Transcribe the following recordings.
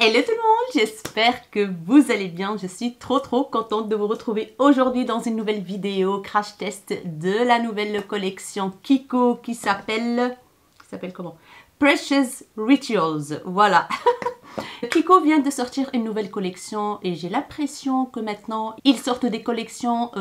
Hello tout le monde, j'espère que vous allez bien. Je suis trop contente de vous retrouver aujourd'hui dans une nouvelle vidéo crash test de la nouvelle collection Kiko qui s'appelle comment? Precious Rituals, voilà. Kiko vient de sortir une nouvelle collection et j'ai l'impression que maintenant ils sortent des collections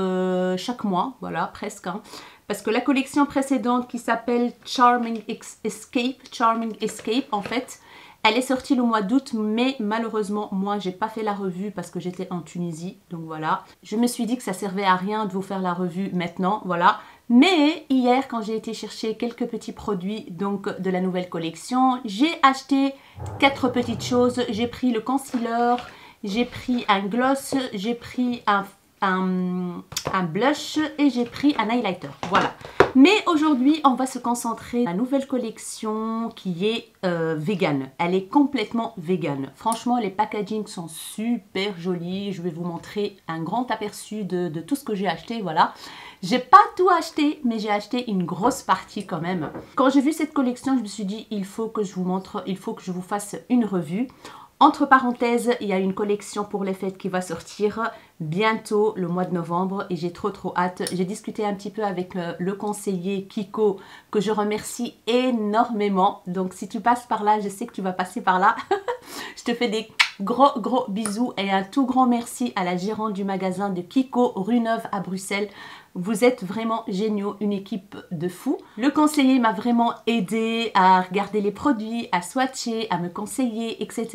chaque mois, voilà, presque. Hein. Parce que la collection précédente qui s'appelle Charming Escape en fait, elle est sortie le mois d'août, mais malheureusement, moi, j'ai pas fait la revue parce que j'étais en Tunisie. Donc voilà. Je me suis dit que ça servait à rien de vous faire la revue maintenant, voilà. Mais hier, quand j'ai été chercher quelques petits produits donc de la nouvelle collection, j'ai acheté 4 petites choses. J'ai pris le concealer, j'ai pris un gloss, j'ai pris un blush et j'ai pris un highlighter. Voilà. Mais aujourd'hui, on va se concentrer sur la nouvelle collection qui est vegan. Elle est complètement vegan. Franchement, les packagings sont super jolis. Je vais vous montrer un grand aperçu de tout ce que j'ai acheté. Voilà. J'ai pas tout acheté, mais j'ai acheté une grosse partie quand même. Quand j'ai vu cette collection, je me suis dit, il faut que je vous montre, il faut que je vous fasse une revue. Entre parenthèses, il y a une collection pour les fêtes qui va sortir bientôt le mois de novembre et j'ai trop hâte. J'ai discuté un petit peu avec le conseiller Kiko que je remercie énormément. Donc si tu passes par là, je sais que tu vas passer par là. Je te fais des gros bisous et un tout grand merci à la gérante du magasin de Kiko rue Neuve à Bruxelles. Vous êtes vraiment géniaux, une équipe de fous. Le conseiller m'a vraiment aidé à regarder les produits, à swatcher, à me conseiller, etc.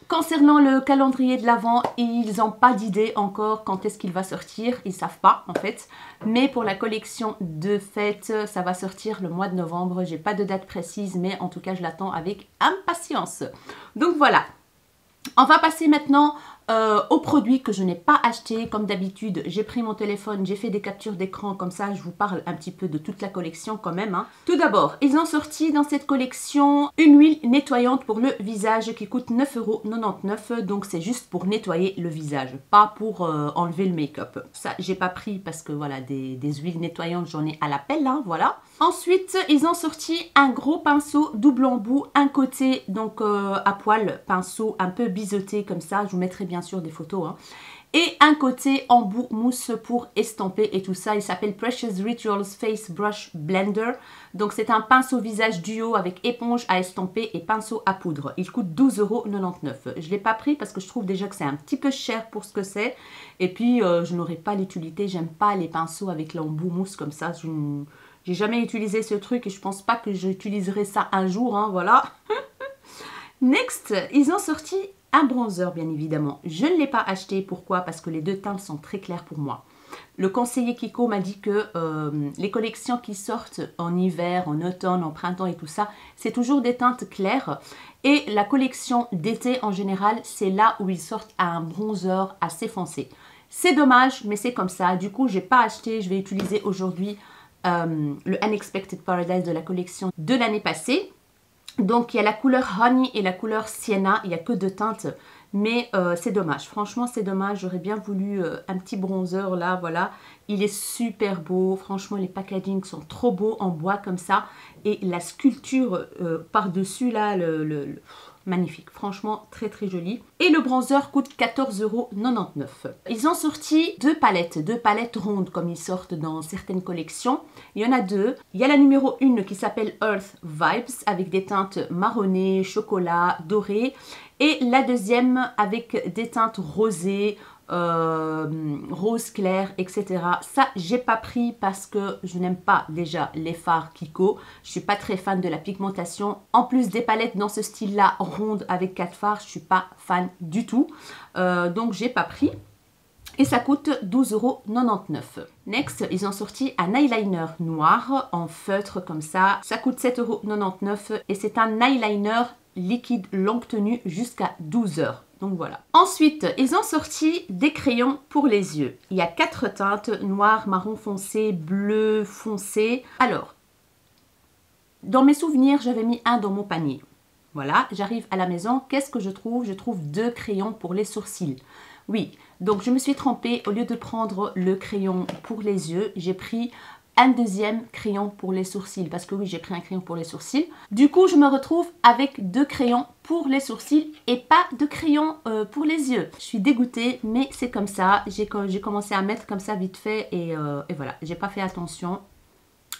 Concernant le calendrier de l'Avent, ils n'ont pas d'idée encore quand est-ce qu'il va sortir. Ils ne savent pas en fait. Mais pour la collection de fêtes, ça va sortir le mois de novembre. J'ai pas de date précise, mais en tout cas, je l'attends avec impatience. Donc voilà. On va passer maintenant aux produits que je n'ai pas achetés. Comme d'habitude, j'ai pris mon téléphone, j'ai fait des captures d'écran, comme ça je vous parle un petit peu de toute la collection quand même. Hein. Tout d'abord, ils ont sorti dans cette collection une huile nettoyante pour le visage qui coûte 9,99 €. Donc c'est juste pour nettoyer le visage, pas pour enlever le make-up. Ça, j'ai pas pris parce que voilà, des huiles nettoyantes, j'en ai à l'appel, hein, voilà. Ensuite, ils ont sorti un gros pinceau double embout, un côté donc à poil, pinceau un peu biseauté comme ça, je vous mettrai bien sûr des photos. Hein. Et un côté embout mousse pour estamper et tout ça. Il s'appelle Precious Rituals Face Brush Blender. Donc c'est un pinceau visage duo avec éponge à estamper et pinceau à poudre. Il coûte 12,99 €. Je ne l'ai pas pris parce que je trouve déjà que c'est un petit peu cher pour ce que c'est. Et puis je n'aurai pas l'utilité. J'aime pas les pinceaux avec l'embout mousse comme ça. J'ai jamais utilisé ce truc et je pense pas que j'utiliserai ça un jour. Hein, voilà. Next, ils ont sorti un bronzer, bien évidemment. Je ne l'ai pas acheté. Pourquoi? Parce que les deux teintes sont très claires pour moi. Le conseiller Kiko m'a dit que les collections qui sortent en hiver, en automne, en printemps et tout ça, c'est toujours des teintes claires. Et la collection d'été, en général, c'est là où ils sortent un bronzer assez foncé. C'est dommage, mais c'est comme ça. Du coup, je n'ai pas acheté. Je vais utiliser aujourd'hui le Unexpected Paradise de la collection de l'année passée. Donc il y a la couleur Honey et la couleur Sienna, il n'y a que deux teintes, mais c'est dommage, franchement c'est dommage, j'aurais bien voulu un petit bronzer là, voilà. Il est super beau, franchement les packagings sont trop beaux en bois comme ça, et la sculpture par-dessus là, magnifique, franchement très joli. Et le bronzer coûte 14,99 €. Ils ont sorti deux palettes rondes comme ils sortent dans certaines collections. Il y en a deux. Il y a la numéro 1 qui s'appelle Earth Vibes avec des teintes marronnées, chocolat, doré. Et la deuxième avec des teintes rosées, rose clair, etc. Ça, j'ai pas pris parce que je n'aime pas déjà les fards Kiko. Je suis pas très fan de la pigmentation. En plus des palettes dans ce style-là, ronde avec 4 fards, je suis pas fan du tout. Donc, j'ai pas pris. Et ça coûte 12,99 €. Next, ils ont sorti un eyeliner noir en feutre comme ça. Ça coûte 7,99 € et c'est un eyeliner liquide longue tenue jusqu'à 12 heures. Donc voilà. Ensuite, ils ont sorti des crayons pour les yeux. Il y a 4 teintes, noir, marron foncé, bleu foncé. Alors, dans mes souvenirs, j'avais mis un dans mon panier. Voilà, j'arrive à la maison. Qu'est-ce que je trouve? Je trouve 2 crayons pour les sourcils. Oui, donc je me suis trompée. Au lieu de prendre le crayon pour les yeux, j'ai pris un deuxième crayon pour les sourcils. Parce que oui, j'ai pris un crayon pour les sourcils. Du coup, je me retrouve avec 2 crayons pour les sourcils et pas de crayon pour les yeux. Je suis dégoûtée, mais c'est comme ça. J'ai commencé à mettre comme ça vite fait et voilà. J'ai pas fait attention.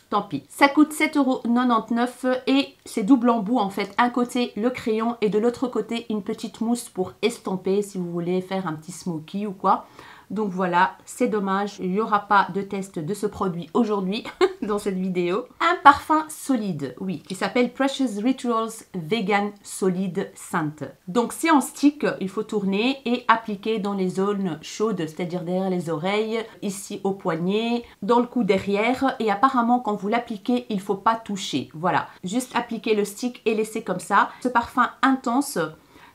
Tant pis. Ça coûte 7,99 € et c'est double embout en fait. Un côté le crayon et de l'autre côté une petite mousse pour estomper si vous voulez faire un petit smoky ou quoi. Donc voilà, c'est dommage, il n'y aura pas de test de ce produit aujourd'hui dans cette vidéo. Un parfum solide, oui, qui s'appelle Precious Rituals Vegan Solid Scent. Donc c'est en stick, il faut tourner et appliquer dans les zones chaudes, c'est-à-dire derrière les oreilles, ici au poignet, dans le cou derrière. Et apparemment quand vous l'appliquez, il ne faut pas toucher. Voilà, juste appliquer le stick et laisser comme ça. Ce parfum intense,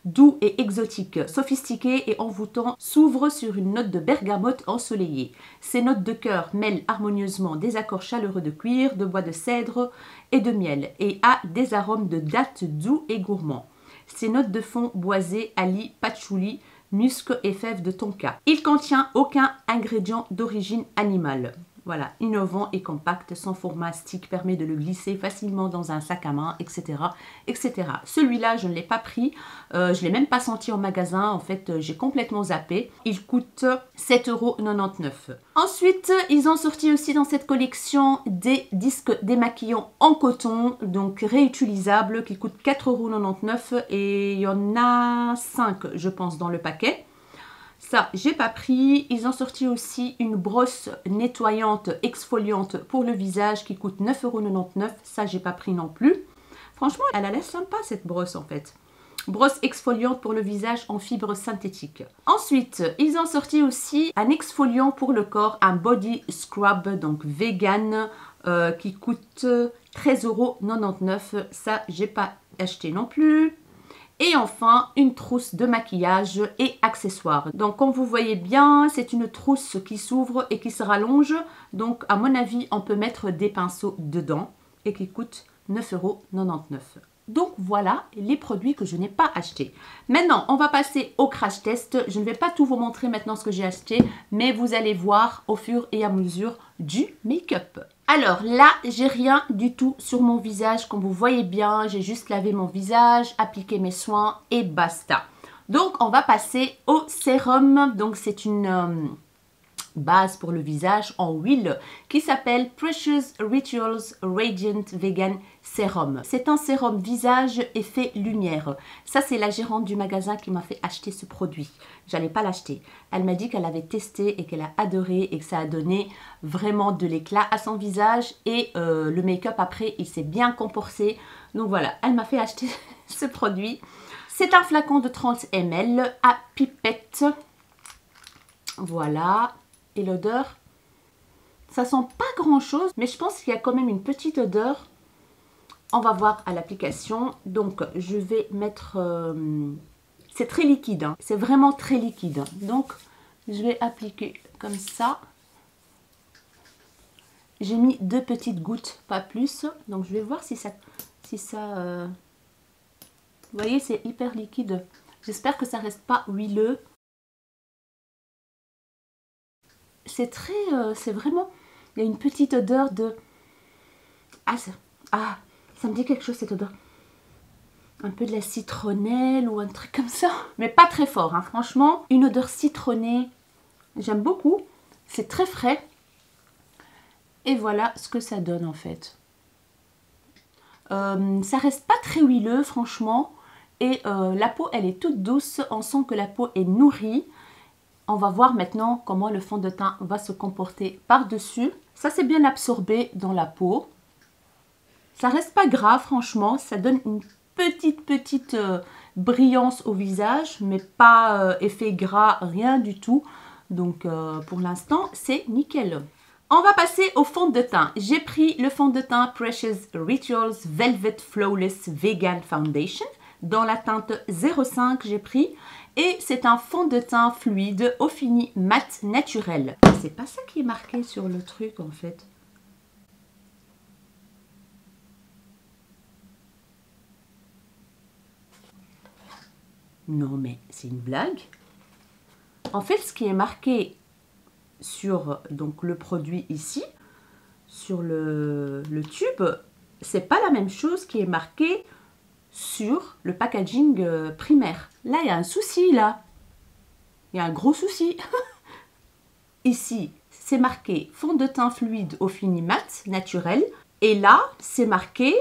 doux et exotique, sophistiqué et envoûtant, s'ouvre sur une note de bergamote ensoleillée. Ces notes de cœur mêlent harmonieusement des accords chaleureux de cuir, de bois de cèdre et de miel et a des arômes de dattes doux et gourmands. Ces notes de fond boisées allient patchouli, musc et fèves de tonka. Il contient aucun ingrédient d'origine animale. Voilà, innovant et compact, son format stick permet de le glisser facilement dans un sac à main, etc. etc. Celui-là, je ne l'ai pas pris, je ne l'ai même pas senti en magasin, en fait, j'ai complètement zappé. Il coûte 7,99 €. Ensuite, ils ont sorti aussi dans cette collection des disques démaquillants en coton, donc réutilisables, qui coûtent 4,99 € et il y en a 5, je pense, dans le paquet. Ça, j'ai pas pris. Ils ont sorti aussi une brosse nettoyante, exfoliante pour le visage qui coûte 9,99 €. Ça, j'ai pas pris non plus. Franchement, elle a l'air sympa cette brosse en fait. Brosse exfoliante pour le visage en fibre synthétique. Ensuite, ils ont sorti aussi un exfoliant pour le corps, un body scrub, donc vegan, qui coûte 13,99 €. Ça, j'ai pas acheté non plus. Et enfin, une trousse de maquillage et accessoires. Donc, comme vous voyez bien, c'est une trousse qui s'ouvre et qui se rallonge. Donc, à mon avis, on peut mettre des pinceaux dedans et qui coûte 9,99 €. Donc, voilà les produits que je n'ai pas achetés. Maintenant, on va passer au crash test. Je ne vais pas tout vous montrer maintenant ce que j'ai acheté, mais vous allez voir au fur et à mesure du make-up. Alors là, j'ai rien du tout sur mon visage. Comme vous voyez bien, j'ai juste lavé mon visage, appliqué mes soins et basta. Donc, on va passer au sérum. Donc, c'est une base pour le visage en huile qui s'appelle Precious Rituals Radiant Vegan Serum. C'est un sérum visage effet lumière. Ça, c'est la gérante du magasin qui m'a fait acheter ce produit. J'allais pas l'acheter. Elle m'a dit qu'elle avait testé et qu'elle a adoré et que ça a donné vraiment de l'éclat à son visage et le make-up après, il s'est bien comporté. Donc voilà, elle m'a fait acheter ce produit. C'est un flacon de 30 ml à pipette. Voilà. Et l'odeur, ça sent pas grand chose, mais je pense qu'il y a quand même une petite odeur. On va voir à l'application. Donc je vais mettre, c'est très liquide, hein. C'est vraiment très liquide. Donc je vais appliquer comme ça. J'ai mis 2 petites gouttes, pas plus. Donc je vais voir si ça, vous voyez, c'est hyper liquide. J'espère que ça reste pas huileux. C'est très, c'est vraiment, il y a une petite odeur de, ça me dit quelque chose cette odeur. Un peu de la citronnelle ou un truc comme ça. Mais pas très fort, hein. Franchement, une odeur citronnée, j'aime beaucoup. C'est très frais. Et voilà ce que ça donne en fait. Ça reste pas très huileux, franchement. Et la peau, elle est toute douce. On sent que la peau est nourrie. On va voir maintenant comment le fond de teint va se comporter par-dessus. Ça, c'est bien absorbé dans la peau. Ça reste pas gras, franchement. Ça donne une petite brillance au visage, mais pas effet gras, rien du tout. Donc, pour l'instant, c'est nickel. On va passer au fond de teint. J'ai pris le fond de teint Precious Rituals Velvet Flawless Vegan Foundation. Dans la teinte 05, j'ai pris. Et c'est un fond de teint fluide au fini mat naturel. C'est pas ça qui est marqué sur le truc en fait. Non mais c'est une blague. En fait, ce qui est marqué sur donc, le produit ici, sur le tube, c'est pas la même chose qui est marqué sur le packaging primaire. Là, il y a un souci, là. Il y a un gros souci. Ici, c'est marqué fond de teint fluide au fini mat, naturel. Et là, c'est marqué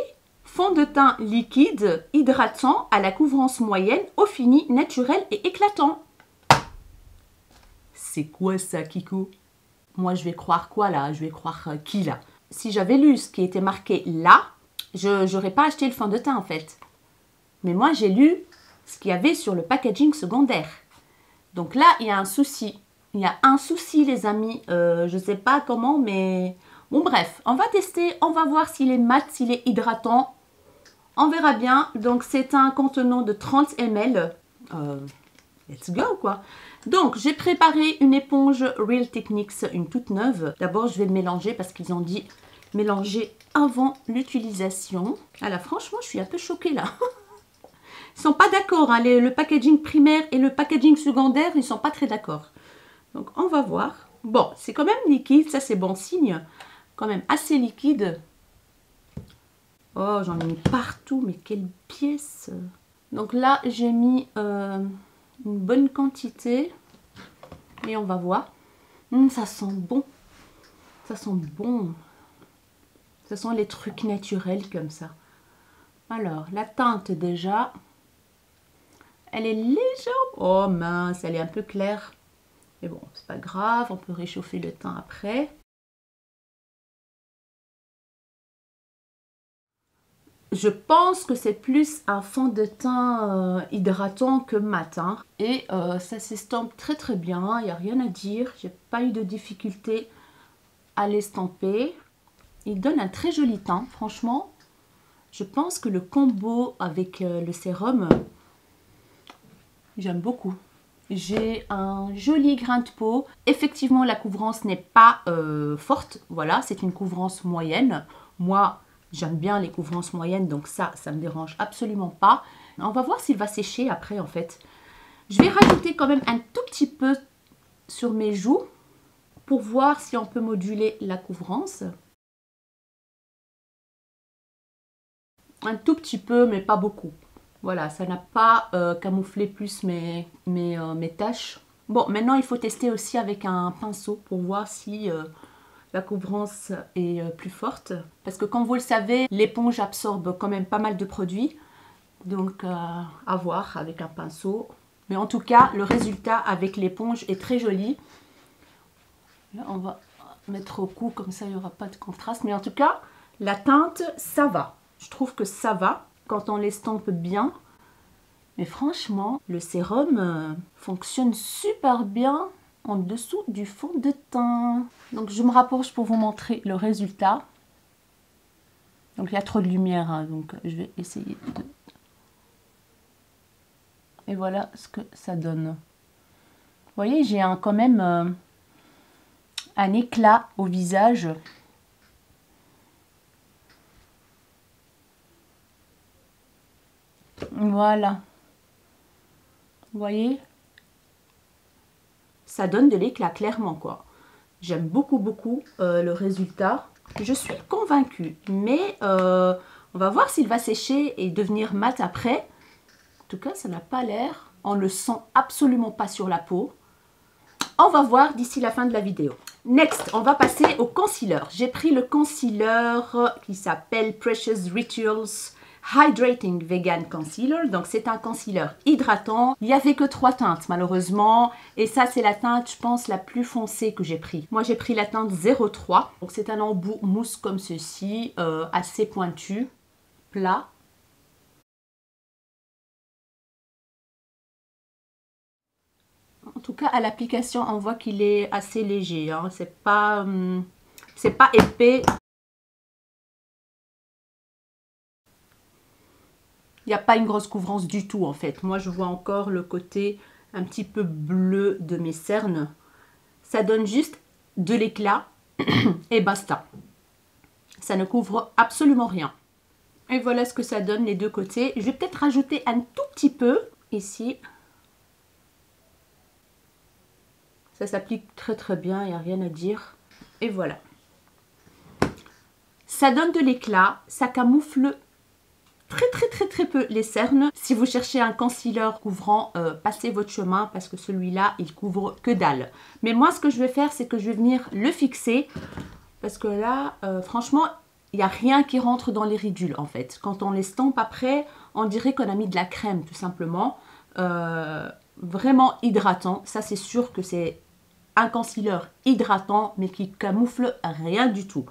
fond de teint liquide, hydratant, à la couvrance moyenne, au fini, naturel et éclatant. C'est quoi ça, Kiko? Moi, je vais croire quoi, là? Je vais croire qui, là? Si j'avais lu ce qui était marqué là, je n'aurais pas acheté le fond de teint, en fait. Mais moi, j'ai lu ce qu'il y avait sur le packaging secondaire. Donc là, il y a un souci. Il y a un souci, les amis. Je ne sais pas comment, mais... Bon, bref, on va tester. On va voir s'il est mat, s'il est hydratant. On verra bien. Donc, c'est un contenant de 30 ml. Let's go, quoi. Donc, j'ai préparé une éponge Real Techniques, une toute neuve. D'abord, je vais le mélanger parce qu'ils ont dit mélanger avant l'utilisation. Ah là, franchement, je suis un peu choquée, là. Ils ne sont pas d'accord, hein. Le packaging primaire et le packaging secondaire, ils ne sont pas très d'accord. Donc, on va voir. Bon, c'est quand même liquide, ça c'est bon signe. Quand même assez liquide. Oh, j'en ai mis partout, mais quelle pièce! Donc là, j'ai mis une bonne quantité. Et on va voir. Ça sent bon. Ça sent bon. Ça sent les trucs naturels comme ça. Alors, la teinte déjà... Elle est légère. Oh mince, elle est un peu claire. Mais bon, c'est pas grave, on peut réchauffer le teint après. Je pense que c'est plus un fond de teint hydratant que mat. Hein. Et ça s'estompe très très bien, il n'y a rien à dire. J'ai pas eu de difficulté à l'estamper. Il donne un très joli teint, franchement. Je pense que le combo avec le sérum, j'aime beaucoup. J'ai un joli grain de peau. Effectivement, la couvrance n'est pas forte. Voilà, c'est une couvrance moyenne. Moi, j'aime bien les couvrances moyennes, donc ça me dérange absolument pas. On va voir s'il va sécher après, en fait. Je vais rajouter quand même un tout petit peu sur mes joues pour voir si on peut moduler la couvrance. Un tout petit peu, mais pas beaucoup. Voilà, ça n'a pas camouflé plus mes taches. Bon, maintenant, il faut tester aussi avec un pinceau pour voir si la couvrance est plus forte. Parce que comme vous le savez, l'éponge absorbe quand même pas mal de produits. Donc, à voir avec un pinceau. Mais en tout cas, le résultat avec l'éponge est très joli. Là, on va mettre au cou, comme ça, il n'y aura pas de contraste. Mais en tout cas, la teinte, ça va. Je trouve que ça va quand on l'estampe bien. Mais franchement, le sérum fonctionne super bien en dessous du fond de teint. Donc je me rapproche pour vous montrer le résultat. Donc il y a trop de lumière, hein, donc je vais essayer de... Et voilà ce que ça donne. Vous voyez, j'ai quand même un éclat au visage. Voilà. Vous voyez? Ça donne de l'éclat, clairement, quoi. J'aime beaucoup, beaucoup le résultat. Je suis convaincue. Mais on va voir s'il va sécher et devenir mat après. En tout cas, ça n'a pas l'air. On ne le sent absolument pas sur la peau. On va voir d'ici la fin de la vidéo. Next, on va passer au concealer. J'ai pris le concealer qui s'appelle Precious Rituals Hydrating Vegan Concealer. Donc c'est un concealer hydratant. Il n'y avait que 3 teintes malheureusement. Et ça c'est la teinte, je pense, la plus foncée que j'ai pris. Moi j'ai pris la teinte 03. Donc c'est un embout mousse comme ceci, assez pointu, plat. En tout cas à l'application on voit qu'il est assez léger. Hein. C'est pas épais. Il n'y a pas une grosse couvrance du tout en fait. Moi je vois encore le côté un petit peu bleu de mes cernes. Ça donne juste de l'éclat et basta. Ça ne couvre absolument rien. Et voilà ce que ça donne les deux côtés. Je vais peut-être rajouter un tout petit peu ici. Ça s'applique très très bien, il n'y a rien à dire. Et voilà. Ça donne de l'éclat, ça camoufle très peu les cernes. Si vous cherchez un concealer couvrant, passez votre chemin parce que celui-là, il couvre que dalle. Mais moi, ce que je vais faire, c'est que je vais venir le fixer parce que là, franchement, il n'y a rien qui rentre dans les ridules en fait. Quand on l'estompe après, on dirait qu'on a mis de la crème tout simplement. Vraiment hydratant. Ça, c'est sûr que c'est un concealer hydratant mais qui camoufle rien du tout.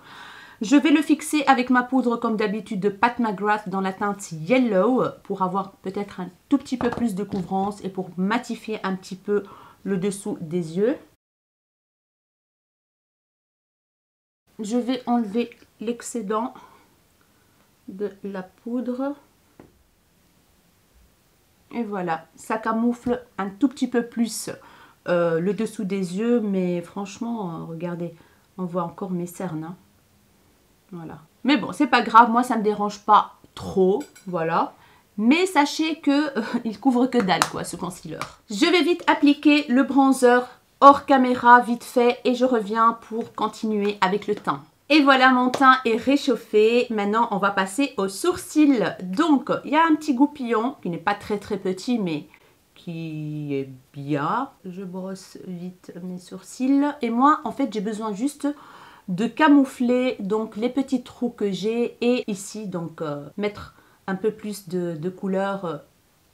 Je vais le fixer avec ma poudre comme d'habitude de Pat McGrath dans la teinte Yellow pour avoir peut-être un tout petit peu plus de couvrance et pour matifier un petit peu le dessous des yeux. Je vais enlever l'excédent de la poudre. Et voilà, ça camoufle un tout petit peu plus le dessous des yeux, mais franchement, regardez, on voit encore mes cernes. Hein. Voilà. Mais bon, c'est pas grave, moi ça me dérange pas trop, voilà. Mais sachez que il couvre que dalle quoi, ce concealer. Je vais vite appliquer le bronzer hors caméra, vite fait, et je reviens pour continuer avec le teint. Et voilà, mon teint est réchauffé. Maintenant, on va passer aux sourcils. Donc, il y a un petit goupillon qui n'est pas très petit, mais qui est bien. Je brosse vite mes sourcils. Et moi, en fait, j'ai besoin juste de camoufler donc les petits trous que j'ai et ici donc mettre un peu plus de couleur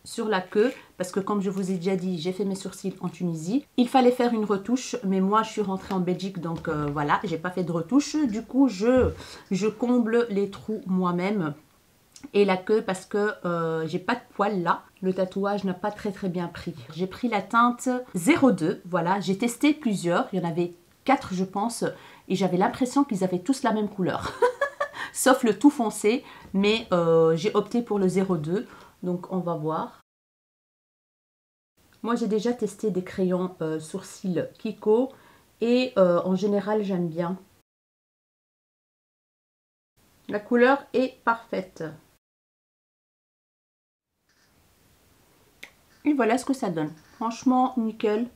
sur la queue parce que comme je vous ai déjà dit, j'ai fait mes sourcils en Tunisie. Il fallait faire une retouche mais moi je suis rentrée en Belgique donc voilà, j'ai pas fait de retouche. Du coup je comble les trous moi-même et la queue parce que j'ai pas de poils là. Le tatouage n'a pas très bien pris. J'ai pris la teinte 02, voilà, j'ai testé plusieurs, il y en avait 4 je pense et j'avais l'impression qu'ils avaient tous la même couleur sauf le tout foncé, mais j'ai opté pour le 02, donc on va voir. Moi j'ai déjà testé des crayons sourcils Kiko et en général j'aime bien. La couleur est parfaite. Et voilà ce que ça donne, franchement nickel.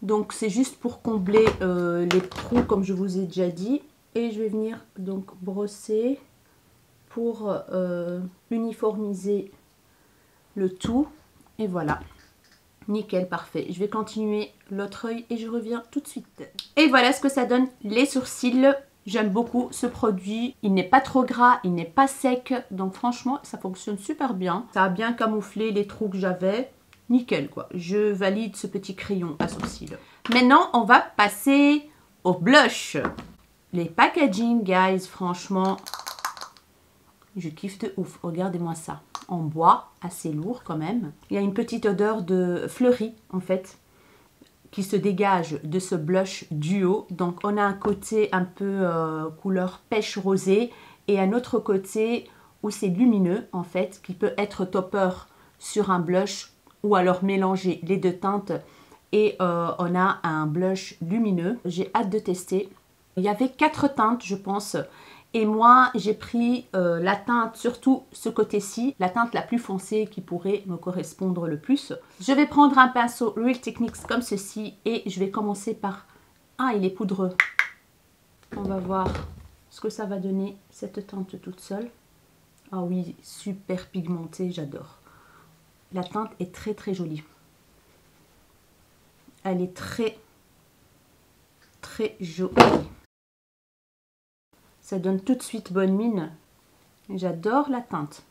Donc c'est juste pour combler les trous comme je vous ai déjà dit. Et je vais venir donc brosser pour uniformiser le tout. Et voilà, nickel, parfait. Je vais continuer l'autre œil et je reviens tout de suite. Et voilà ce que ça donne les sourcils. J'aime beaucoup ce produit. Il n'est pas trop gras, il n'est pas sec. Donc franchement, ça fonctionne super bien. Ça a bien camouflé les trous que j'avais. Nickel quoi, je valide ce petit crayon à sourcils. Maintenant, on va passer au blush. Les packaging, guys, franchement, je kiffe de ouf. Regardez-moi ça, en bois, assez lourd quand même. Il y a une petite odeur de fleurie en fait, qui se dégage de ce blush duo. Donc on a un côté un peu couleur pêche rosée et un autre côté où c'est lumineux en fait, qui peut être topper sur un blush ou alors mélanger les deux teintes et on a un blush lumineux. J'ai hâte de tester. Il y avait 4 teintes je pense et moi j'ai pris la teinte, surtout ce côté-ci, la teinte la plus foncée qui pourrait me correspondre le plus. Je vais prendre un pinceau Real Techniques comme ceci et je vais commencer par... Ah, il est poudreux. On va voir ce que ça va donner cette teinte toute seule. Ah oui, super pigmentée, j'adore. La teinte est très jolie. Elle est très jolie. Ça donne tout de suite bonne mine. J'adore la teinte.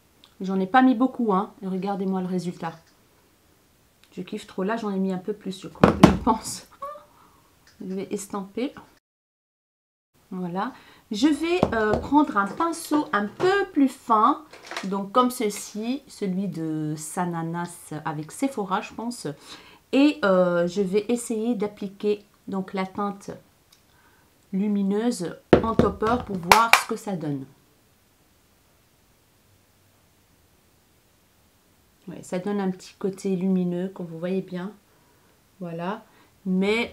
J'en ai pas mis beaucoup, hein. Regardez-moi le résultat. Je kiffe trop. Là, j'en ai mis un peu plus, je pense. Je vais estamper. Voilà. Je vais prendre un pinceau un peu plus fin. Donc, comme ceci. Celui de Sananas avec Sephora, je pense. Et je vais essayer d'appliquer donc la teinte lumineuse en topper pour voir ce que ça donne. Ouais, ça donne un petit côté lumineux, comme vous voyez bien. Voilà. Mais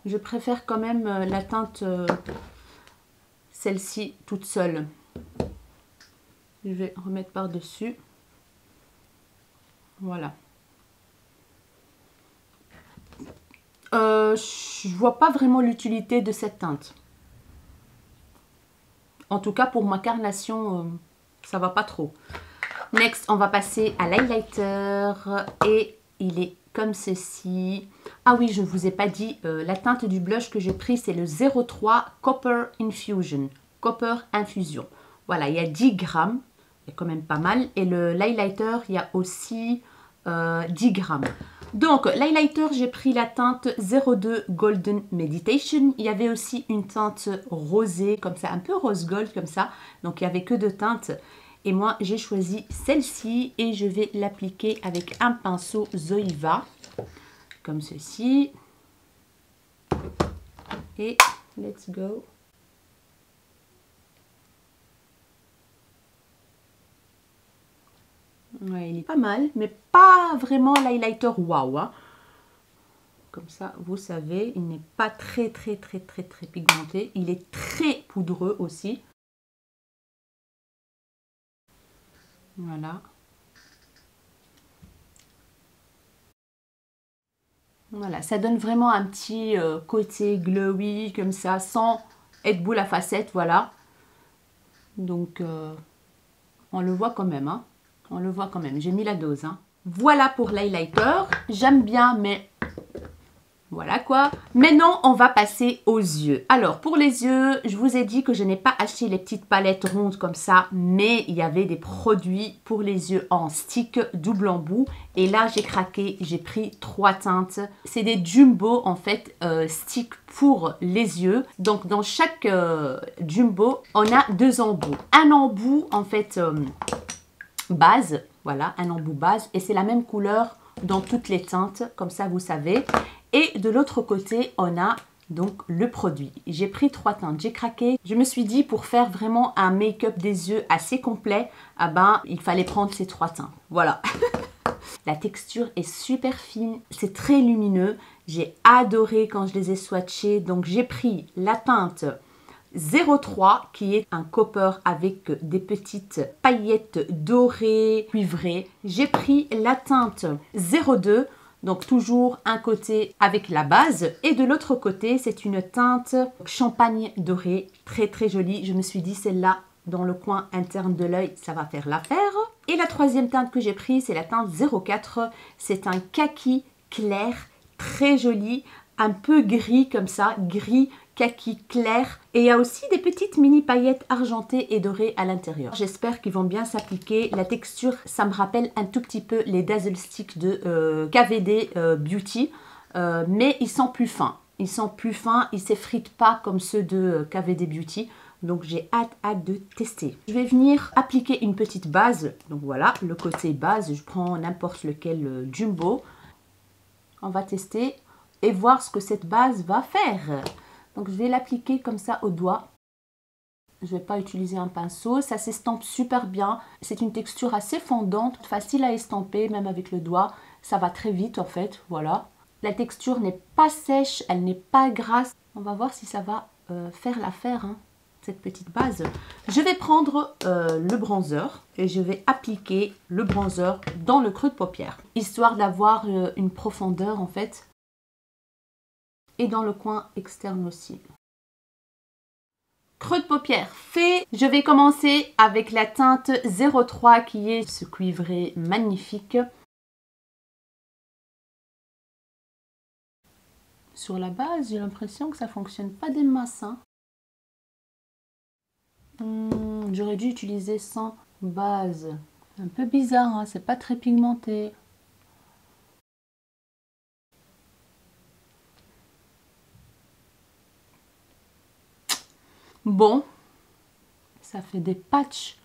je préfère quand même la teinte, celle-ci, toute seule. Je vais remettre par-dessus. Voilà. Je vois pas vraiment l'utilité de cette teinte. En tout cas, pour ma carnation, ça va pas trop. Next, on va passer à l'highlighter et il est comme ceci. Ah oui, je ne vous ai pas dit, la teinte du blush que j'ai pris, c'est le 03 Copper Infusion. Copper Infusion. Voilà, il y a 10 grammes, c'est quand même pas mal. Et l'highlighter, il y a aussi 10 grammes. Donc, l'highlighter, j'ai pris la teinte 02 Golden Meditation. Il y avait aussi une teinte rosée, comme ça, un peu rose gold, comme ça. Donc, il n'y avait que deux teintes. Et moi, j'ai choisi celle-ci et je vais l'appliquer avec un pinceau Zoeva, comme ceci. Et let's go. Ouais, il est pas mal, mais pas vraiment l'highlighter wow. Hein. Comme ça, vous savez, il n'est pas très pigmenté. Il est très poudreux aussi. Voilà. Voilà, ça donne vraiment un petit côté glowy comme ça, sans être boule à facettes, voilà. Donc, on le voit quand même, hein. On le voit quand même. J'ai mis la dose, hein. Voilà pour l'highlighter. J'aime bien, mais voilà quoi. Maintenant, on va passer aux yeux. Alors, pour les yeux, je vous ai dit que je n'ai pas acheté les petites palettes rondes comme ça, mais il y avait des produits pour les yeux en stick double embout. Et là, j'ai craqué, j'ai pris 3 teintes. C'est des jumbo, en fait, stick pour les yeux. Donc, dans chaque jumbo, on a 2 embouts. Un embout, en fait, base, voilà, un embout base. Et c'est la même couleur dans toutes les teintes, comme ça, vous savez. Et de l'autre côté, on a donc le produit. J'ai pris 3 teintes, j'ai craqué. Je me suis dit, pour faire vraiment un make-up des yeux assez complet, ah ben, il fallait prendre ces 3 teintes. Voilà. La texture est super fine, c'est très lumineux. J'ai adoré quand je les ai swatchés. Donc, j'ai pris la teinte 03 qui est un copper avec des petites paillettes dorées, cuivrées. J'ai pris la teinte 02. Donc toujours un côté avec la base et de l'autre côté c'est une teinte champagne doré, très jolie. Je me suis dit celle-là dans le coin interne de l'œil ça va faire l'affaire. Et la troisième teinte que j'ai prise c'est la teinte 04. C'est un kaki clair, très joli, un peu gris comme ça, gris kaki clair. Et il y a aussi des petites mini paillettes argentées et dorées à l'intérieur. J'espère qu'ils vont bien s'appliquer. La texture, ça me rappelle un tout petit peu les Dazzle Stick de KVD Beauty. Mais ils sont plus fins. Ils sont plus fins, ils ne s'effritent pas comme ceux de KVD Beauty. Donc j'ai hâte de tester. Je vais venir appliquer une petite base. Donc voilà, le côté base, je prends n'importe lequel jumbo. On va tester et voir ce que cette base va faire. Donc, je vais l'appliquer comme ça au doigt. Je ne vais pas utiliser un pinceau. Ça s'estampe super bien. C'est une texture assez fondante, facile à estamper, même avec le doigt. Ça va très vite en fait, voilà. La texture n'est pas sèche, elle n'est pas grasse. On va voir si ça va faire l'affaire, hein, cette petite base. Je vais prendre le bronzer et je vais appliquer le bronzer dans le creux de paupière. Histoire d'avoir une profondeur en fait. Et dans le coin externe aussi. Creux de paupière fait. Je vais commencer avec la teinte 03 qui est ce cuivré magnifique. Sur la base, j'ai l'impression que ça ne fonctionne pas des masses. Hein. J'aurais dû utiliser sans base. Un peu bizarre, hein, c'est pas très pigmenté. Bon, ça fait des patchs.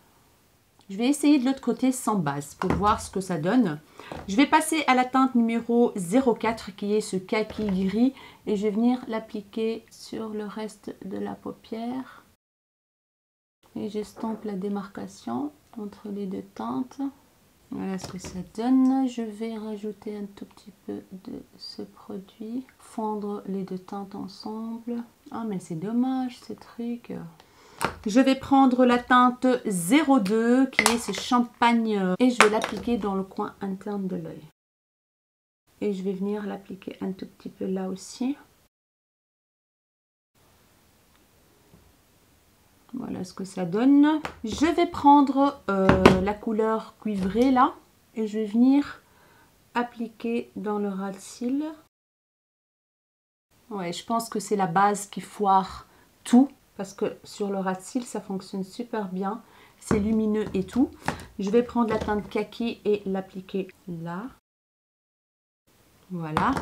Je vais essayer de l'autre côté sans base pour voir ce que ça donne. Je vais passer à la teinte numéro 04 qui est ce kaki gris et je vais venir l'appliquer sur le reste de la paupière. Et j'estompe la démarcation entre les deux teintes. Voilà ce que ça donne. Je vais rajouter un tout petit peu de ce produit. Fondre les deux teintes ensemble. Ah mais c'est dommage ces trucs. Je vais prendre la teinte 02 qui est ce champagne et je vais l'appliquer dans le coin interne de l'œil. Et je vais venir l'appliquer un tout petit peu là aussi. Voilà ce que ça donne. Je vais prendre la couleur cuivrée là et je vais venir appliquer dans le ras de cils. Ouais, je pense que c'est la base qui foire tout parce que sur le ras de cils ça fonctionne super bien. C'est lumineux et tout. Je vais prendre la teinte kaki et l'appliquer là. Voilà.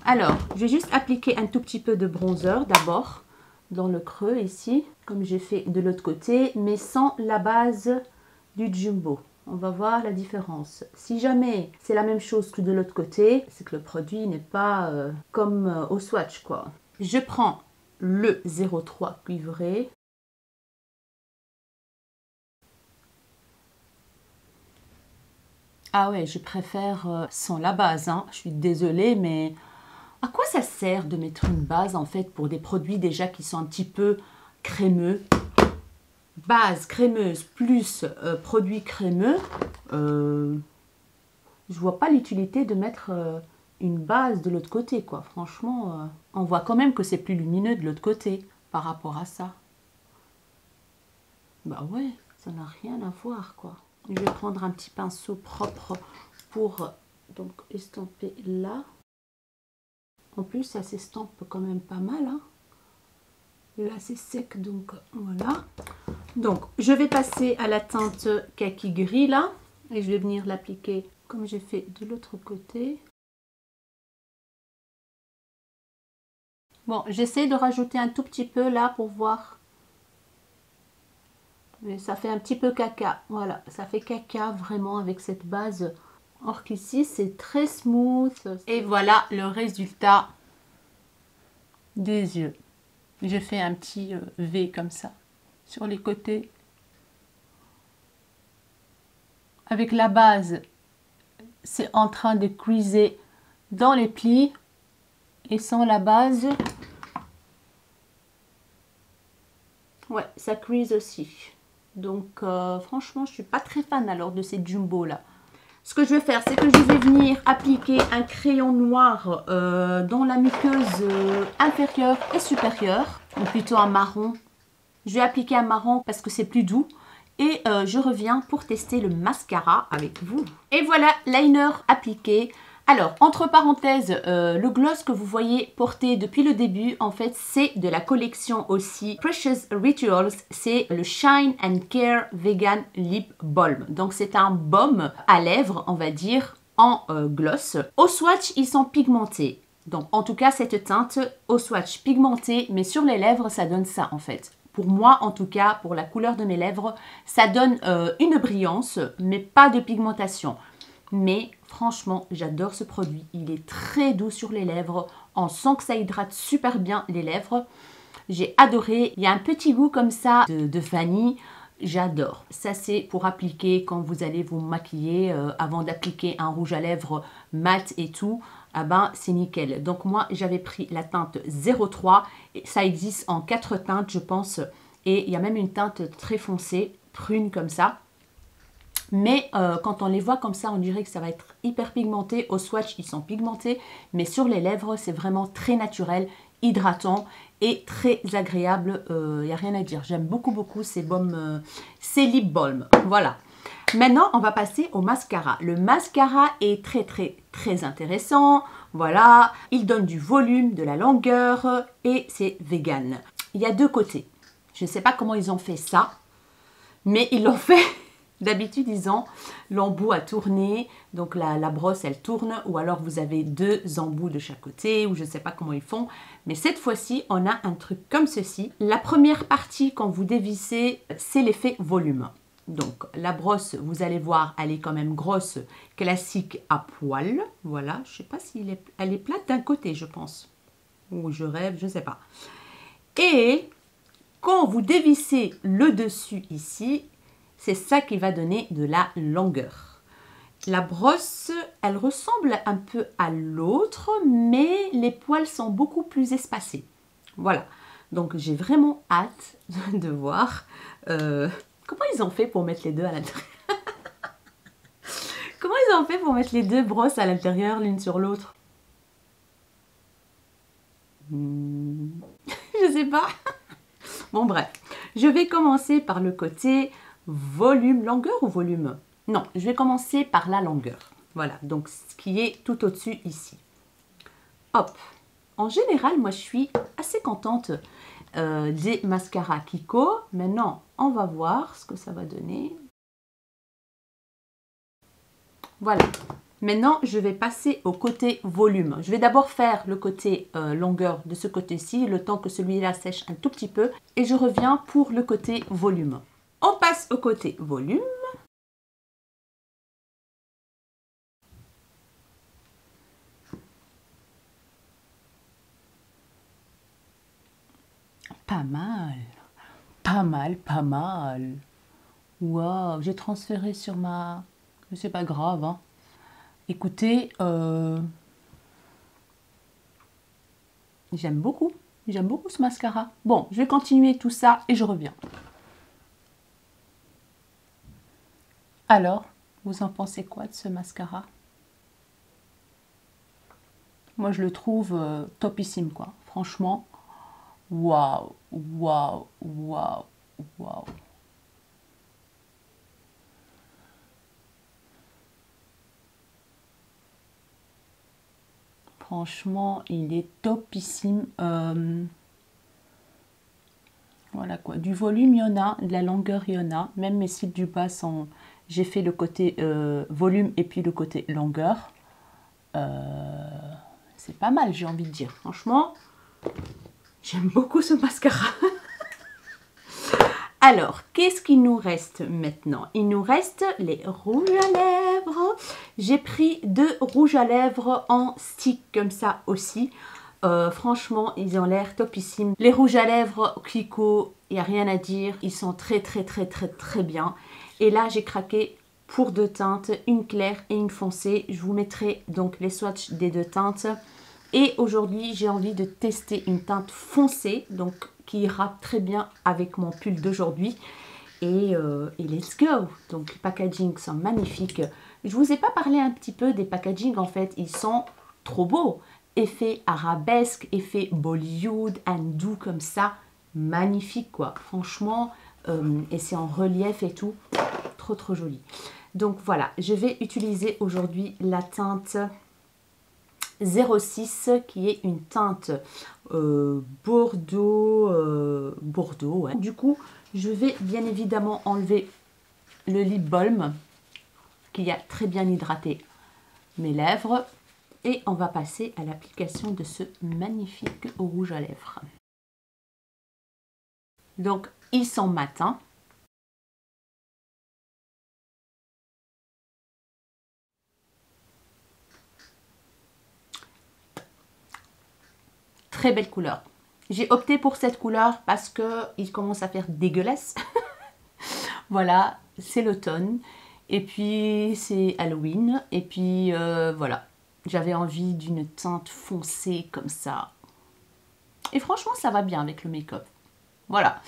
Alors, je vais juste appliquer un tout petit peu de bronzer d'abord dans le creux ici, comme j'ai fait de l'autre côté, mais sans la base du jumbo. On va voir la différence. Si jamais c'est la même chose que de l'autre côté, c'est que le produit n'est pas comme au swatch quoi. Je prends le 03 cuivré. Ah ouais, je préfère sans la base, hein. Je suis désolée, mais à quoi ça sert de mettre une base en fait pour des produits déjà qui sont un petit peu crémeux? Base crémeuse plus produit crémeux, je vois pas l'utilité de mettre une base de l'autre côté quoi. Franchement, on voit quand même que c'est plus lumineux de l'autre côté par rapport à ça. Bah ouais, ça n'a rien à voir quoi. Je vais prendre un petit pinceau propre pour donc estamper là. En plus, ça s'estampe quand même pas mal. Hein. Là, c'est sec, donc voilà. Donc, je vais passer à la teinte kaki gris là. Et je vais venir l'appliquer comme j'ai fait de l'autre côté. Bon, j'essaie de rajouter un tout petit peu là pour voir. Mais ça fait un petit peu caca. Voilà, ça fait caca vraiment avec cette base. Or qu'ici, c'est très smooth. Et voilà le résultat des yeux. Je fais un petit V comme ça sur les côtés. Avec la base, c'est en train de creaser dans les plis. Et sans la base, ouais, ça crease aussi. Donc franchement, je suis pas très fan alors de ces jumbo là. Ce que je vais faire, c'est que je vais venir appliquer un crayon noir dans la muqueuse inférieure et supérieure, ou plutôt un marron. Je vais appliquer un marron parce que c'est plus doux. Et je reviens pour tester le mascara avec vous. Et voilà, liner appliqué. Alors, entre parenthèses, le gloss que vous voyez porté depuis le début, en fait, c'est de la collection aussi Precious Rituals. C'est le Shine and Care Vegan Lip Balm. Donc, c'est un baume à lèvres, on va dire, en gloss. Au swatch, ils sont pigmentés. Donc, en tout cas, cette teinte au swatch pigmenté, mais sur les lèvres, ça donne ça, en fait. Pour moi, en tout cas, pour la couleur de mes lèvres, ça donne une brillance, mais pas de pigmentation. Mais franchement, j'adore ce produit. Il est très doux sur les lèvres. On sent que ça hydrate super bien les lèvres. J'ai adoré. Il y a un petit goût comme ça de vanille. J'adore. Ça, c'est pour appliquer quand vous allez vous maquiller avant d'appliquer un rouge à lèvres mat et tout. Ah ben, c'est nickel. Donc moi, j'avais pris la teinte 03. Et ça existe en 4 teintes, je pense. Et il y a même une teinte très foncée, prune comme ça. Mais quand on les voit comme ça, on dirait que ça va être hyper pigmenté. Au swatch, ils sont pigmentés. Mais sur les lèvres, c'est vraiment très naturel, hydratant et très agréable. Il n'y a rien à dire. J'aime beaucoup, beaucoup ces baumes, ces lip balm. Voilà. Maintenant, on va passer au mascara. Le mascara est très, très, très intéressant. Voilà. Il donne du volume, de la longueur et c'est vegan. Il y a deux côtés. Je ne sais pas comment ils ont fait ça, mais ils l'ont fait... D'habitude, ils ont l'embout à tourner, donc la brosse, elle tourne, ou alors vous avez deux embouts de chaque côté, ou je ne sais pas comment ils font. Mais cette fois-ci, on a un truc comme ceci. La première partie, quand vous dévissez, c'est l'effet volume. Donc, la brosse, vous allez voir, elle est quand même grosse, classique à poil. Voilà, je ne sais pas si elle est plate d'un côté, je pense. Ou je rêve, je ne sais pas. Et quand vous dévissez le dessus ici, c'est ça qui va donner de la longueur. La brosse, elle ressemble un peu à l'autre, mais les poils sont beaucoup plus espacés. Voilà. Donc, j'ai vraiment hâte de voir comment ils ont fait pour mettre les deux à l'intérieur. Comment ils ont fait pour mettre les deux brosses à l'intérieur, l'une sur l'autre? Je sais pas. Bon, bref. Je vais commencer par le côté volume, longueur ou volume? Non, je vais commencer par la longueur. Voilà, donc ce qui est tout au-dessus ici. Hop. En général, moi, je suis assez contente des mascaras Kiko. Maintenant, on va voir ce que ça va donner. Voilà. Maintenant, je vais passer au côté volume. Je vais d'abord faire le côté longueur de ce côté-ci, le temps que celui-là sèche un tout petit peu. Et je reviens pour le côté volume. On passe au côté volume. Pas mal. Pas mal, pas mal. Waouh, j'ai transféré sur ma... Mais c'est pas grave, hein. Écoutez, j'aime beaucoup ce mascara. Bon, je vais continuer tout ça et je reviens. Alors, vous en pensez quoi de ce mascara? Moi, je le trouve topissime, quoi. Franchement, waouh, waouh, waouh, waouh. Franchement, il est topissime. Voilà quoi. Du volume, il y en a. De la longueur, il y en a. Même mes cils du bas sont... J'ai fait le côté volume et puis le côté longueur. C'est pas mal, j'ai envie de dire. Franchement, j'aime beaucoup ce mascara. Alors, qu'est-ce qu'il nous reste maintenant? Il nous reste les rouges à lèvres. J'ai pris 2 rouges à lèvres en stick comme ça aussi. Franchement, ils ont l'air topissimes. Les rouges à lèvres Kiko, il n'y a rien à dire. Ils sont très bien. Et là, j'ai craqué pour 2 teintes, une claire et une foncée. Je vous mettrai donc les swatchs des 2 teintes. Et aujourd'hui, j'ai envie de tester une teinte foncée, donc qui ira très bien avec mon pull d'aujourd'hui. Et let's go! Donc les packagings sont magnifiques. Je vous ai pas parlé un petit peu des packagings, en fait, ils sont trop beaux. Effet arabesque, effet Bollywood, hindou comme ça, magnifique quoi. Franchement, et c'est en relief et tout, trop joli. Donc voilà, je vais utiliser aujourd'hui la teinte 06 qui est une teinte Bordeaux, ouais. Du coup, je vais bien évidemment enlever le lip balm qui a très bien hydraté mes lèvres et on va passer à l'application de ce magnifique rouge à lèvres. Donc, ils sont matins. Très belle couleur. J'ai opté pour cette couleur parce qu'il commence à faire dégueulasse. Voilà, c'est l'automne. Et puis, c'est Halloween. Et puis, voilà. J'avais envie d'une teinte foncée comme ça. Et franchement, ça va bien avec le make-up. Voilà.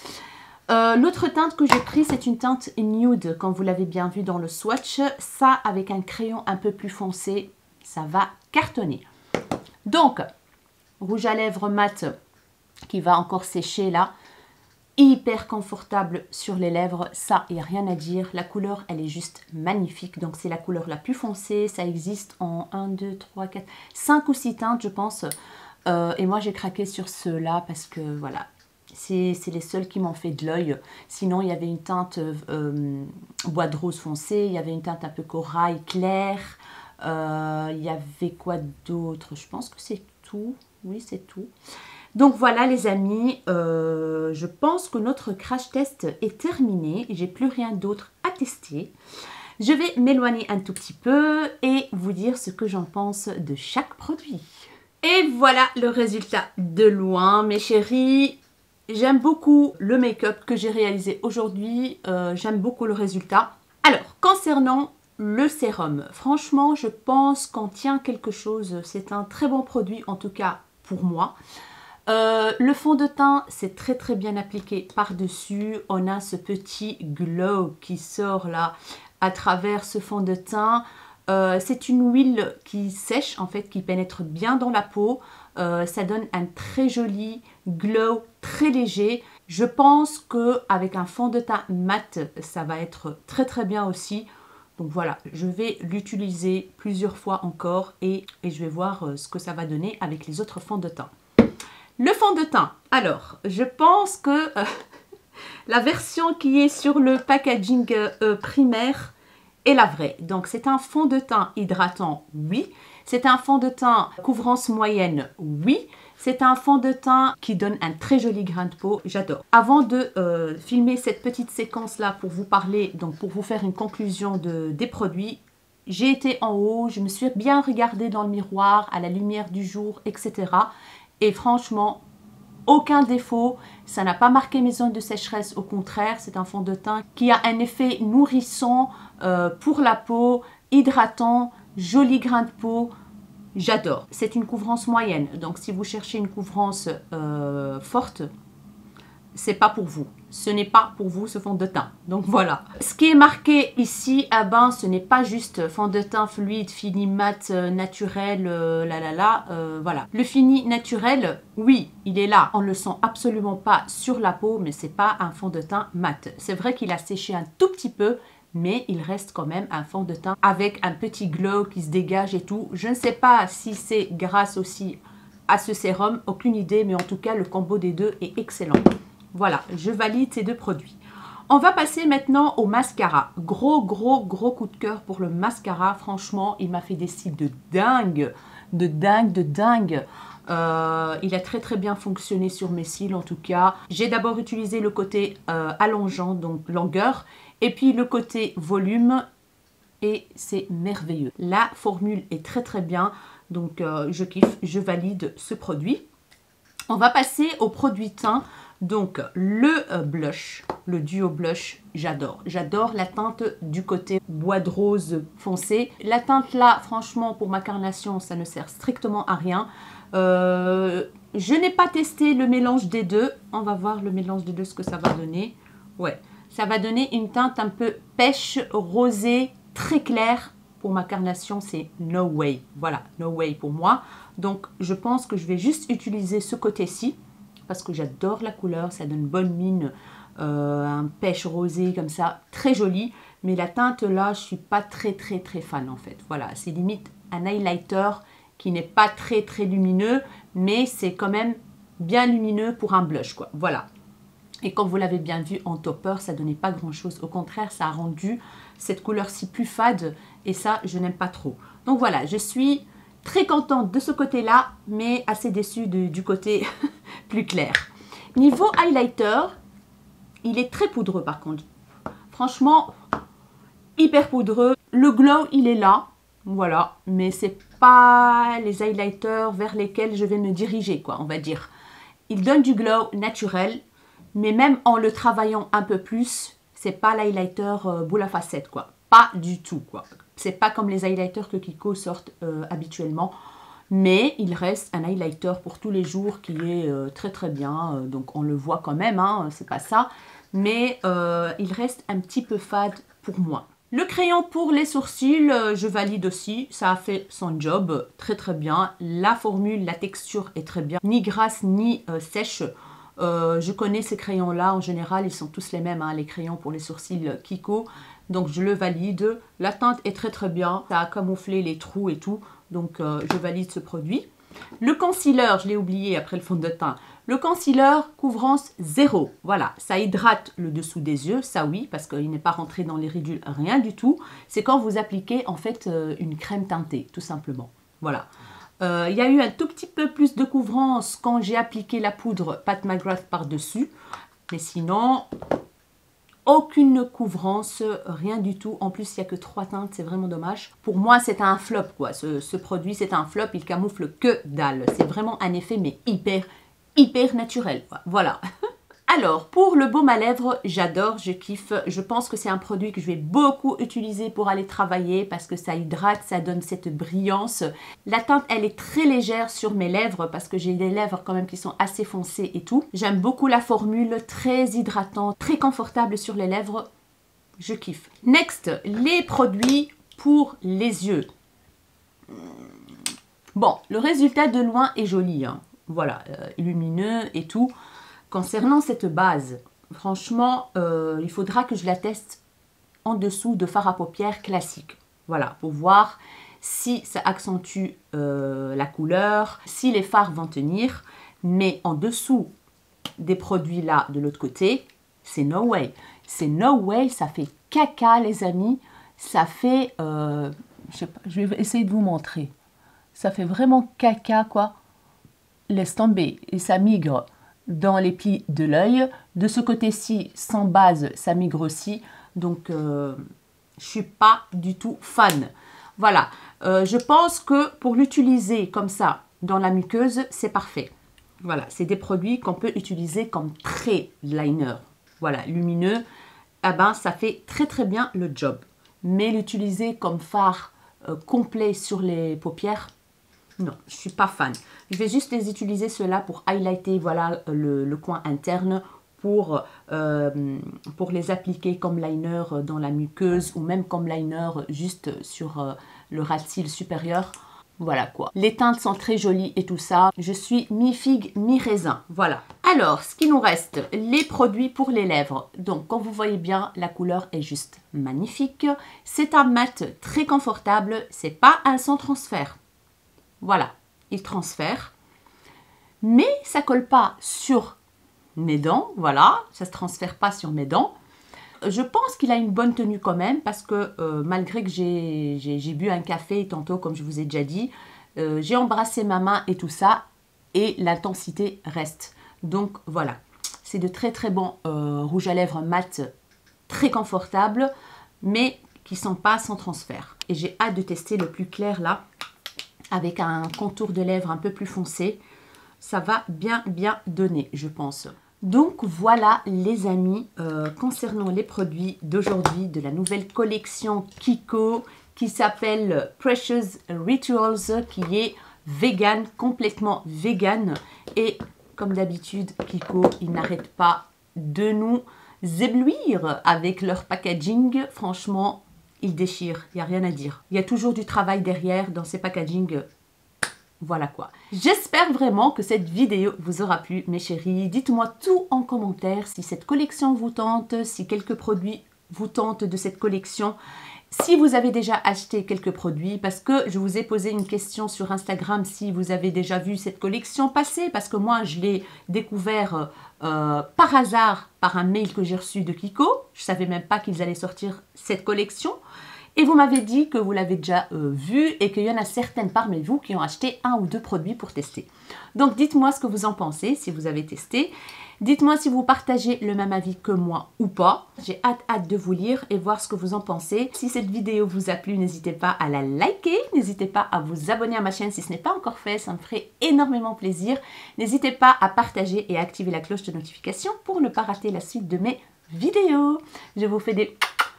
L'autre teinte que j'ai pris, c'est une teinte nude, comme vous l'avez bien vu dans le swatch. Ça, avec un crayon un peu plus foncé, ça va cartonner. Donc, rouge à lèvres mat qui va encore sécher là. Hyper confortable sur les lèvres, ça, il n'y a rien à dire. La couleur, elle est juste magnifique. Donc, c'est la couleur la plus foncée. Ça existe en 1, 2, 3, 4, 5 ou 6 teintes, je pense. Et moi, j'ai craqué sur ceux-là parce que, voilà, c'est les seuls qui m'ont fait de l'œil. Sinon, il y avait une teinte bois de rose foncé. Il y avait une teinte un peu corail clair. Il y avait quoi d'autre? Je pense que c'est tout. Oui, c'est tout. Donc voilà les amis, je pense que notre crash test est terminé. J'ai plus rien d'autre à tester. Je vais m'éloigner un tout petit peu et vous dire ce que j'en pense de chaque produit. Et voilà le résultat de loin mes chéris. J'aime beaucoup le make-up que j'ai réalisé aujourd'hui. J'aime beaucoup le résultat. Alors, concernant le sérum, franchement, je pense qu'on tient quelque chose. C'est un très bon produit, en tout cas pour moi. Le fond de teint, c'est très bien appliqué par-dessus. On a ce petit glow qui sort là à travers ce fond de teint. C'est une huile qui sèche, en fait, qui pénètre bien dans la peau. Ça donne un très joli glow, très léger. Je pense qu'avec un fond de teint mat, ça va être très très bien aussi. Donc voilà, je vais l'utiliser plusieurs fois encore et je vais voir ce que ça va donner avec les autres fonds de teint. Le fond de teint, alors, je pense que la version qui est sur le packaging primaire est la vraie. Donc c'est un fond de teint hydratant, oui. C'est un fond de teint couvrance moyenne, oui. C'est un fond de teint qui donne un très joli grain de peau, j'adore. Avant de filmer cette petite séquence-là pour vous parler, donc pour vous faire une conclusion des produits, j'ai été en haut, je me suis bien regardée dans le miroir, à la lumière du jour, etc. Et franchement, aucun défaut, ça n'a pas marqué mes zones de sécheresse, au contraire, c'est un fond de teint qui a un effet nourrissant pour la peau, hydratant, joli grain de peau. J'adore. C'est une couvrance moyenne. Donc, si vous cherchez une couvrance forte, c'est pas pour vous. Ce n'est pas pour vous ce fond de teint. Donc, voilà. Ce qui est marqué ici, ah ben, ce n'est pas juste fond de teint fluide, fini, mat, naturel, voilà. Le fini naturel, oui, il est là. On ne le sent absolument pas sur la peau, mais c'est pas un fond de teint mat. C'est vrai qu'il a séché un tout petit peu, mais il reste quand même un fond de teint avec un petit glow qui se dégage et tout. Je ne sais pas si c'est grâce aussi à ce sérum, aucune idée, mais en tout cas, le combo des deux est excellent. Voilà, je valide ces deux produits. On va passer maintenant au mascara. Gros coup de cœur pour le mascara. Franchement, il m'a fait des cils de dingue, de dingue. Il a très bien fonctionné sur mes cils en tout cas. J'ai d'abord utilisé le côté allongeant, donc longueur, et puis le côté volume, et c'est merveilleux. La formule est très bien, donc je kiffe, je valide ce produit. On va passer au produit teint, donc le blush, le duo blush, j'adore. J'adore la teinte du côté bois de rose foncé. La teinte là, franchement, pour ma carnation, ça ne sert strictement à rien. Je n'ai pas testé le mélange des deux. On va voir le mélange des deux, ce que ça va donner. Ouais. Ça va donner une teinte un peu pêche, rosée, très claire. Pour ma carnation, c'est no way. Voilà, no way pour moi. Donc, je pense que je vais juste utiliser ce côté-ci parce que j'adore la couleur. Ça donne bonne mine, un pêche rosé comme ça, très joli. Mais la teinte là, je suis pas très fan en fait. Voilà, c'est limite un highlighter qui n'est pas très lumineux, mais c'est quand même bien lumineux pour un blush, quoi. Voilà. Et comme vous l'avez bien vu en topper, ça donnait pas grand chose. Au contraire, ça a rendu cette couleur-ci plus fade. Et ça, je n'aime pas trop. Donc voilà, je suis très contente de ce côté-là, mais assez déçue du côté plus clair. Niveau highlighter, il est très poudreux par contre. Franchement, hyper poudreux. Le glow, il est là. Voilà, mais c'est pas les highlighters vers lesquels je vais me diriger, quoi, on va dire. Il donne du glow naturel. Mais même en le travaillant un peu plus, c'est pas l'highlighter boule à facettes, quoi. Pas du tout, quoi. C'est pas comme les highlighters que Kiko sortent habituellement. Mais il reste un highlighter pour tous les jours qui est très bien. Donc on le voit quand même, hein, c'est pas ça. Mais il reste un petit peu fade pour moi. Le crayon pour les sourcils, je valide aussi. Ça a fait son job très bien. La formule, la texture est très bien. Ni grasse ni sèche. Je connais ces crayons-là, en général, ils sont tous les mêmes, hein, les crayons pour les sourcils Kiko. Donc, je le valide. La teinte est très bien. Ça a camouflé les trous et tout. Donc, je valide ce produit. Le concealer, je l'ai oublié après le fond de teint. Le concealer, couvrance 0. Voilà, ça hydrate le dessous des yeux, ça oui, parce qu'il n'est pas rentré dans les ridules, rien du tout. C'est quand vous appliquez, en fait, une crème teintée, tout simplement. Voilà. Il y a eu un tout petit peu plus de couvrance quand j'ai appliqué la poudre Pat McGrath par-dessus. Mais sinon, aucune couvrance, rien du tout. En plus, il n'y a que 3 teintes, c'est vraiment dommage. Pour moi, c'est un flop, quoi. Ce produit, c'est un flop. Il camoufle que dalle. C'est vraiment un effet, mais hyper naturel, quoi. Voilà. Alors, pour le baume à lèvres, j'adore, je kiffe. Je pense que c'est un produit que je vais beaucoup utiliser pour aller travailler parce que ça hydrate, ça donne cette brillance. La teinte, elle est très légère sur mes lèvres parce que j'ai des lèvres quand même qui sont assez foncées et tout. J'aime beaucoup la formule, très hydratante, très confortable sur les lèvres. Je kiffe. Next, les produits pour les yeux. Bon, le résultat de loin est joli, hein. Voilà, lumineux et tout. Concernant cette base, franchement, il faudra que je la teste en dessous de fard à paupières classique. Voilà, pour voir si ça accentue la couleur, si les fards vont tenir. Mais en dessous des produits là, de l'autre côté, c'est no way. C'est no way, ça fait caca les amis. Ça fait, je sais pas, je vais essayer de vous montrer. Ça fait vraiment caca quoi. Laisse tomber et ça migre dans les plis de l'œil. De ce côté-ci, sans base, ça migre aussi. Donc, je suis pas du tout fan. Voilà, je pense que pour l'utiliser comme ça dans la muqueuse, c'est parfait. Voilà, c'est des produits qu'on peut utiliser comme trait liner. Voilà, lumineux, eh ben, ça fait très très bien le job. Mais l'utiliser comme fard complet sur les paupières, non, je ne suis pas fan. Je vais juste les utiliser ceux-là pour highlighter voilà, le coin interne pour les appliquer comme liner dans la muqueuse ou même comme liner juste sur le ras de cils supérieur. Voilà quoi. Les teintes sont très jolies et tout ça. Je suis mi-figue, mi-raisin. Voilà. Alors, ce qui nous reste, les produits pour les lèvres. Donc, comme vous voyez bien, la couleur est juste magnifique. C'est un mat très confortable. C'est pas un sans transfert. Voilà, il transfère. Mais ça colle pas sur mes dents. Voilà, ça se transfère pas sur mes dents. Je pense qu'il a une bonne tenue quand même parce que malgré que j'ai bu un café tantôt, comme je vous ai déjà dit, j'ai embrassé ma main et tout ça et l'intensité reste. Donc voilà, c'est de très très bons rouges à lèvres mat, très confortables, mais qui ne sont pas sans transfert. Et j'ai hâte de tester le plus clair là, avec un contour de lèvres un peu plus foncé. Ça va bien donner, je pense. Donc voilà les amis, concernant les produits d'aujourd'hui de la nouvelle collection Kiko qui s'appelle Precious Rituals, qui est vegan, complètement vegan. Et comme d'habitude, Kiko, ils n'arrêtent pas de nous éblouir avec leur packaging. Franchement, ils déchirent, il n'y a rien à dire. Il y a toujours du travail derrière dans ces packagings. Voilà quoi. J'espère vraiment que cette vidéo vous aura plu, mes chéris. Dites-moi tout en commentaire si cette collection vous tente, si quelques produits vous tentent de cette collection. Si vous avez déjà acheté quelques produits, parce que je vous ai posé une question sur Instagram si vous avez déjà vu cette collection passer, parce que moi je l'ai découvert par hasard par un mail que j'ai reçu de Kiko. Je ne savais même pas qu'ils allaient sortir cette collection. Et vous m'avez dit que vous l'avez déjà vu et qu'il y en a certaines parmi vous qui ont acheté 1 ou 2 produits pour tester. Donc dites-moi ce que vous en pensez si vous avez testé. Dites-moi si vous partagez le même avis que moi ou pas. J'ai hâte de vous lire et voir ce que vous en pensez. Si cette vidéo vous a plu, n'hésitez pas à la liker. N'hésitez pas à vous abonner à ma chaîne si ce n'est pas encore fait. Ça me ferait énormément plaisir. N'hésitez pas à partager et à activer la cloche de notification pour ne pas rater la suite de mes vidéos. Je vous fais des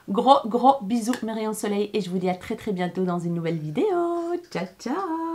gros bisous mes rayons de soleil et je vous dis à très bientôt dans une nouvelle vidéo. Ciao ciao.